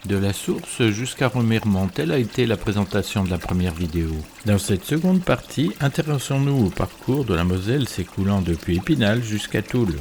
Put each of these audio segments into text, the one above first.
De la source jusqu'à Remiremont, telle a été la présentation de la première vidéo. Dans cette seconde partie, intéressons-nous au parcours de la Moselle s'écoulant depuis Épinal jusqu'à Toul.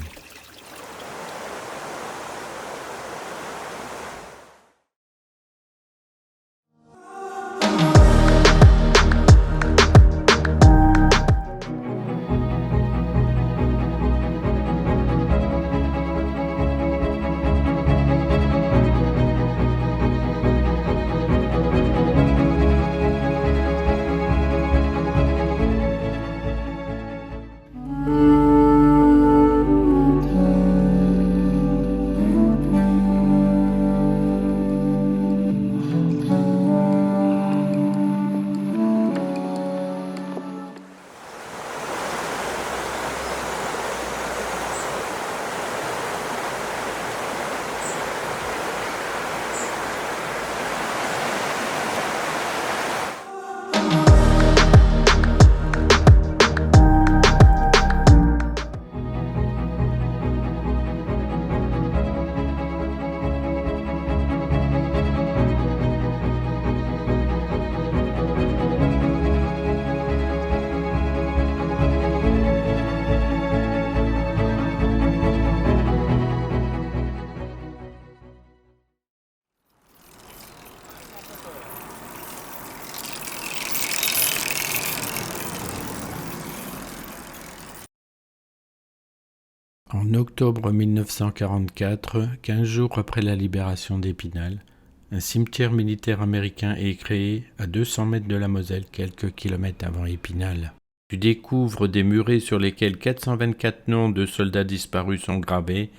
En octobre 1944, 15 jours après la libération d'Épinal, un cimetière militaire américain est créé à 200 mètres de la Moselle, quelques kilomètres avant Épinal. Tu découvres des murets sur lesquels 424 noms de soldats disparus sont gravés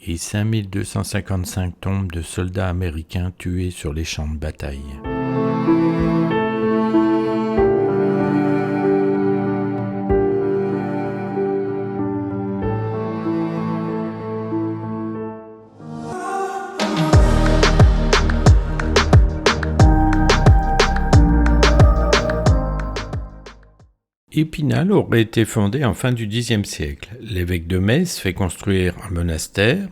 et 5255 tombes de soldats américains tués sur les champs de bataille. Épinal aurait été fondé en fin du Xe siècle. L'évêque de Metz fait construire un monastère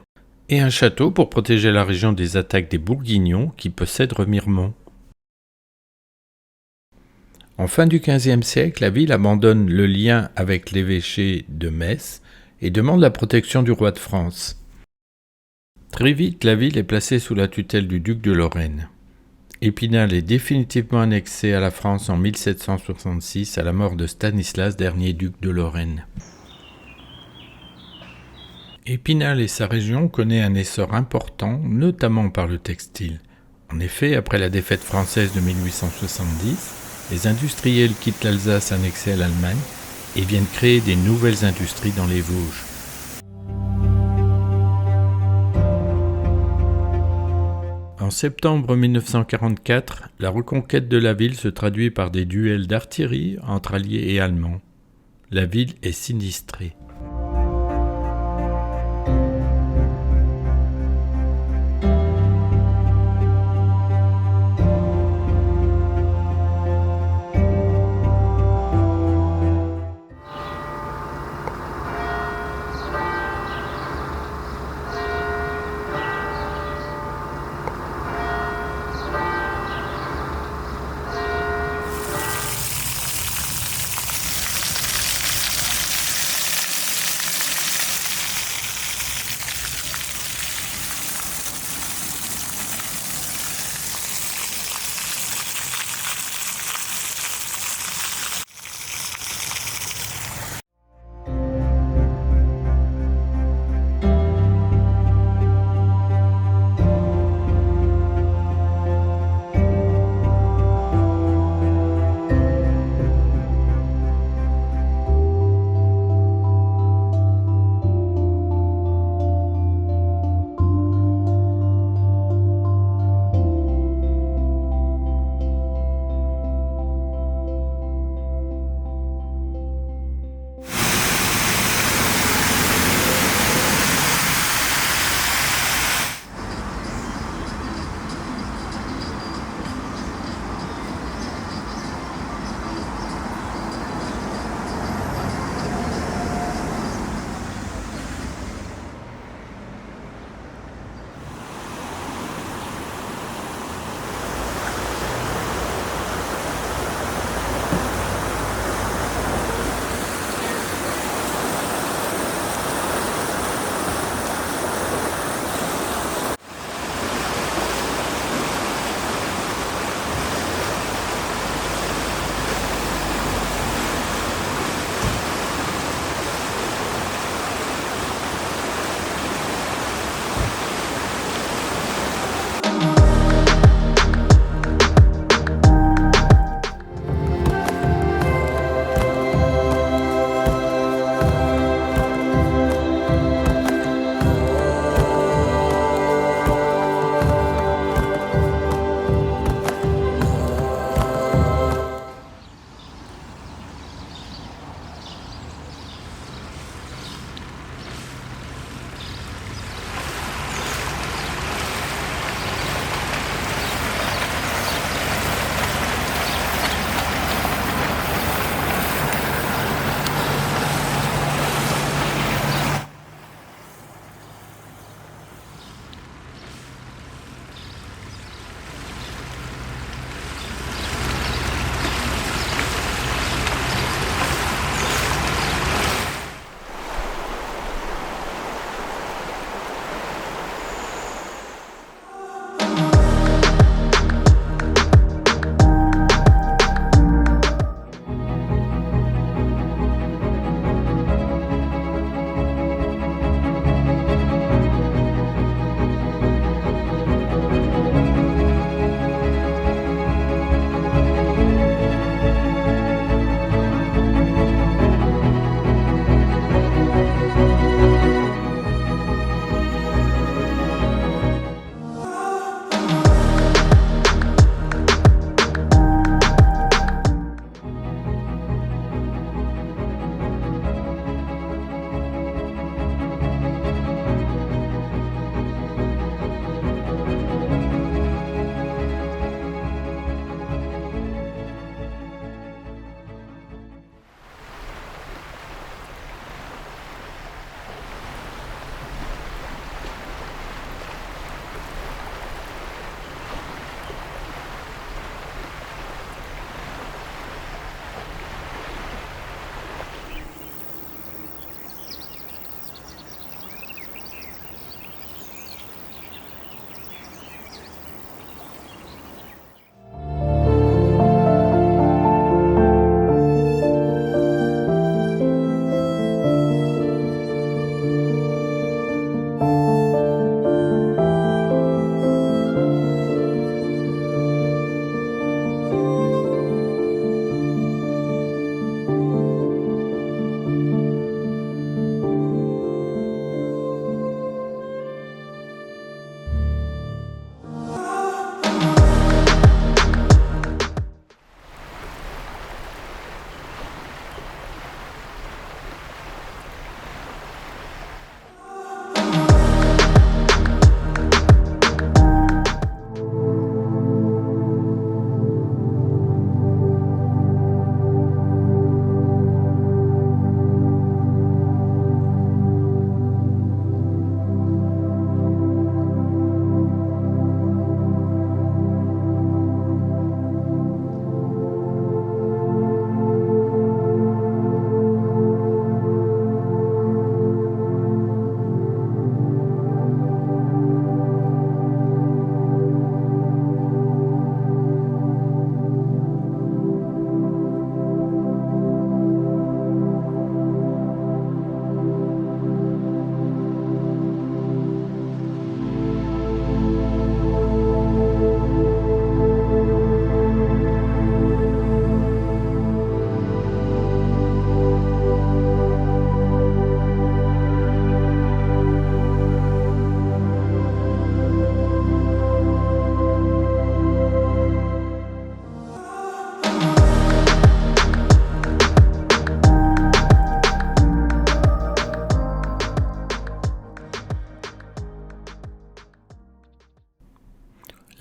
et un château pour protéger la région des attaques des Bourguignons qui possèdent Remiremont. En fin du XVe siècle, la ville abandonne le lien avec l'évêché de Metz et demande la protection du roi de France. Très vite, la ville est placée sous la tutelle du duc de Lorraine. Épinal est définitivement annexé à la France en 1766 à la mort de Stanislas, dernier duc de Lorraine. Épinal et sa région connaissent un essor important, notamment par le textile. En effet, après la défaite française de 1870, les industriels quittent l'Alsace annexée à l'Allemagne et viennent créer des nouvelles industries dans les Vosges. En septembre 1944, la reconquête de la ville se traduit par des duels d'artillerie entre Alliés et Allemands. La ville est sinistrée.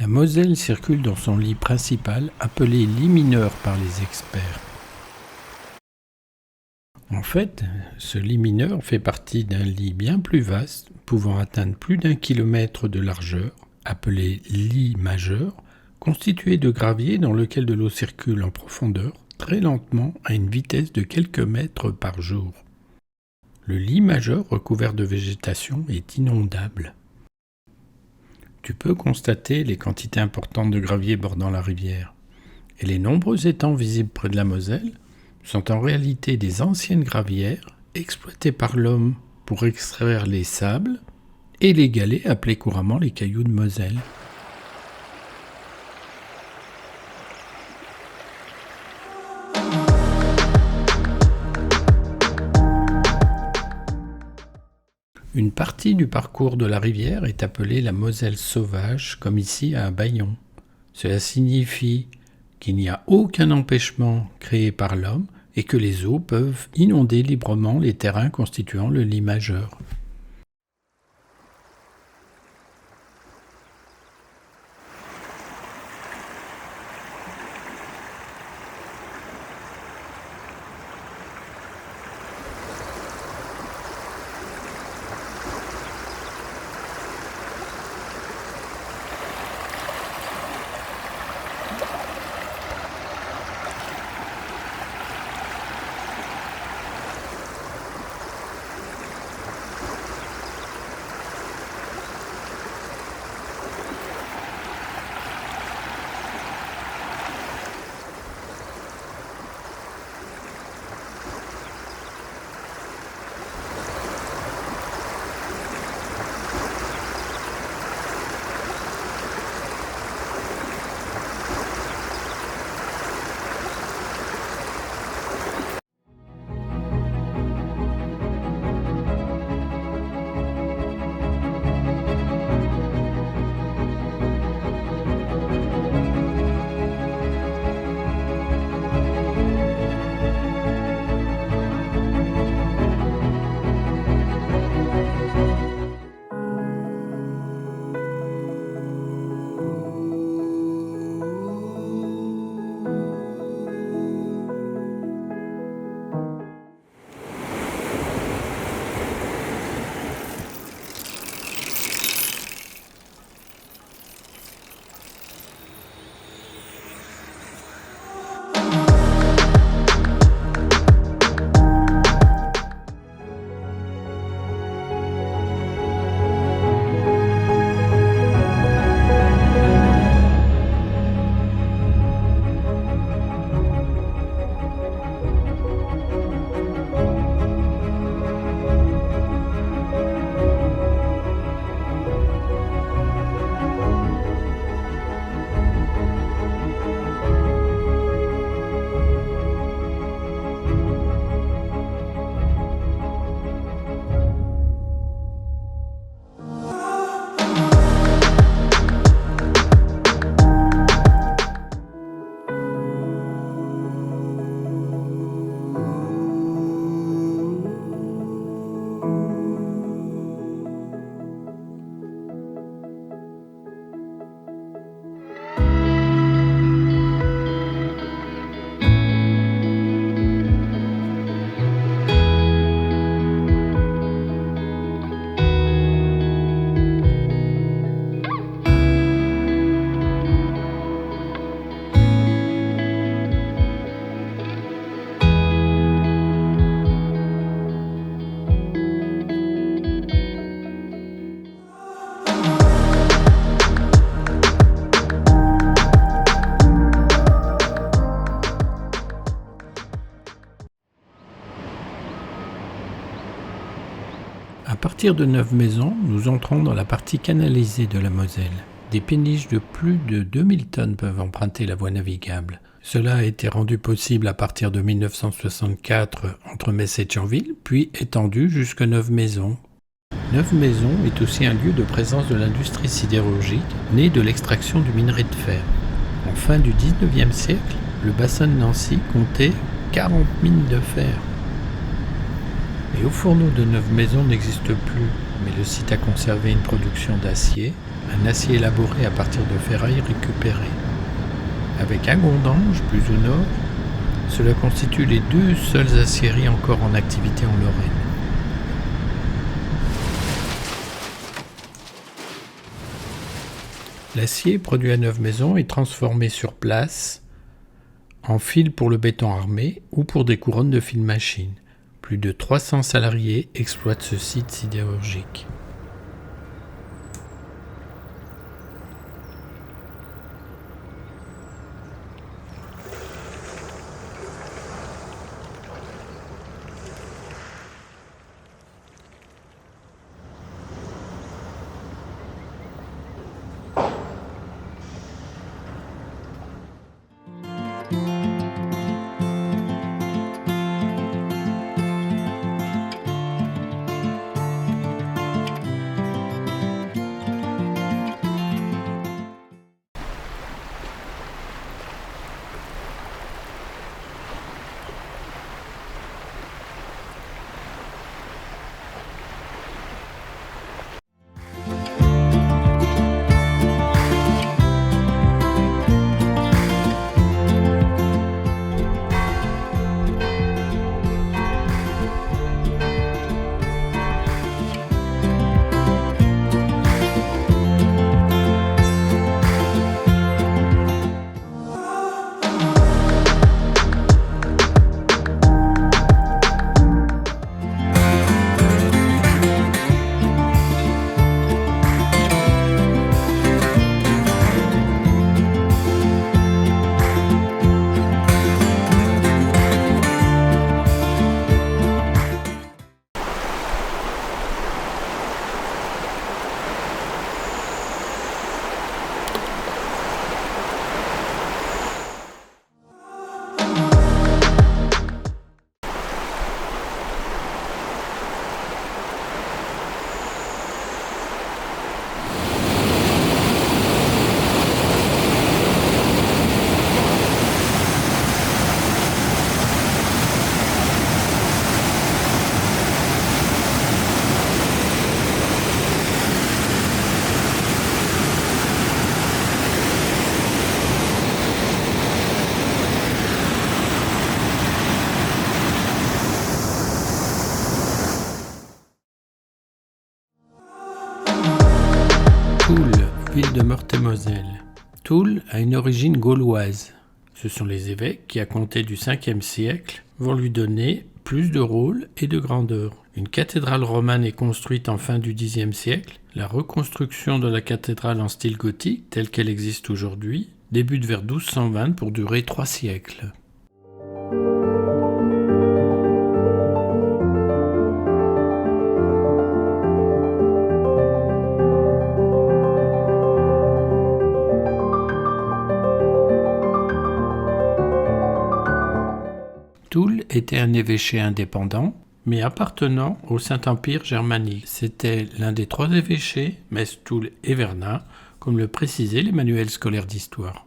La Moselle circule dans son lit principal, appelé lit mineur par les experts. En fait, ce lit mineur fait partie d'un lit bien plus vaste, pouvant atteindre plus d'1 kilomètre de largeur, appelé lit majeur, constitué de gravier dans lequel de l'eau circule en profondeur, très lentement, à une vitesse de quelques mètres par jour. Le lit majeur recouvert de végétation est inondable. Tu peux constater les quantités importantes de gravier bordant la rivière. Et les nombreux étangs visibles près de la Moselle sont en réalité des anciennes gravières exploitées par l'homme pour extraire les sables et les galets appelés couramment les cailloux de Moselle. Une partie du parcours de la rivière est appelée la Moselle sauvage, comme ici à Bayon. Cela signifie qu'il n'y a aucun empêchement créé par l'homme et que les eaux peuvent inonder librement les terrains constituant le lit majeur. À partir de Neuve-Maisons, nous entrons dans la partie canalisée de la Moselle. Des péniches de plus de 2000 tonnes peuvent emprunter la voie navigable. Cela a été rendu possible à partir de 1964 entre Metz et Thionville, puis étendu jusque Neuve-Maisons. Neuve-Maisons est aussi un lieu de présence de l'industrie sidérurgique, née de l'extraction du minerai de fer. En fin du XIXe siècle, le bassin de Nancy comptait 40 mines de fer. Les hauts fourneaux de Neuve-Maisons n'existent plus, mais le site a conservé une production d'acier, un acier élaboré à partir de ferrailles récupérées. Avec Agondange, plus au nord, cela constitue les deux seules aciéries encore en activité en Lorraine. L'acier produit à Neuve-Maisons est transformé sur place en fil pour le béton armé ou pour des couronnes de fil machine. Plus de 300 salariés exploitent ce site sidérurgique. Toul, ville de Meurthe-et-Moselle. Toul a une origine gauloise. Ce sont les évêques qui, à compter du 5e siècle, vont lui donner plus de rôle et de grandeur. Une cathédrale romane est construite en fin du Xe siècle. La reconstruction de la cathédrale en style gothique, telle qu'elle existe aujourd'hui, débute vers 1220 pour durer 3 siècles. Toul était un évêché indépendant, mais appartenant au Saint-Empire germanique. C'était l'un des 3 évêchés, Metz, Toul et Vernin, comme le précisaient les manuels scolaires d'histoire.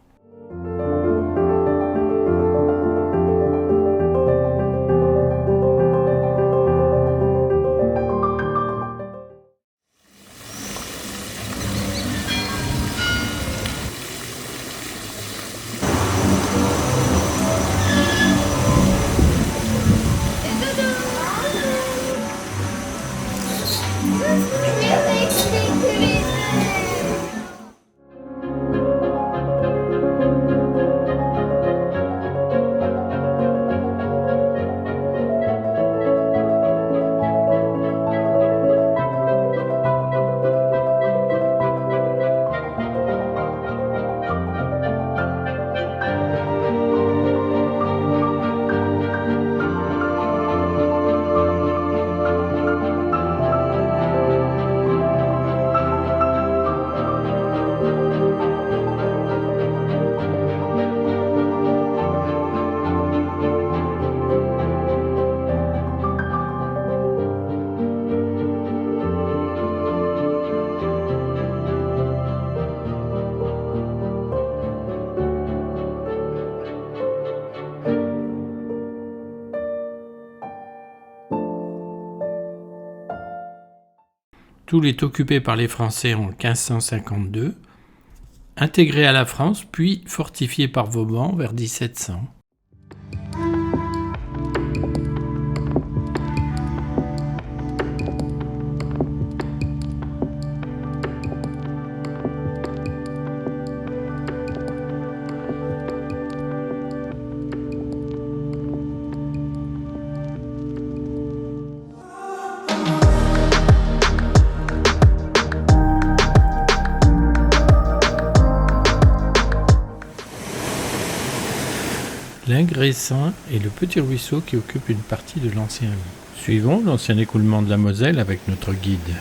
Toul est occupé par les Français en 1552, intégré à la France, puis fortifié par Vauban vers 1700. L'Ingressin est le petit ruisseau qui occupe une partie de l'ancien lit. Suivons l'ancien écoulement de la Moselle avec notre guide.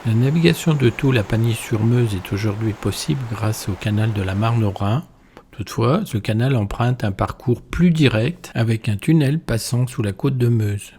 La navigation de Toul à Pagny-sur-Meuse est aujourd'hui possible grâce au canal de la Marne au Rhin. Toutefois, ce canal emprunte un parcours plus direct avec un tunnel passant sous la côte de Meuse.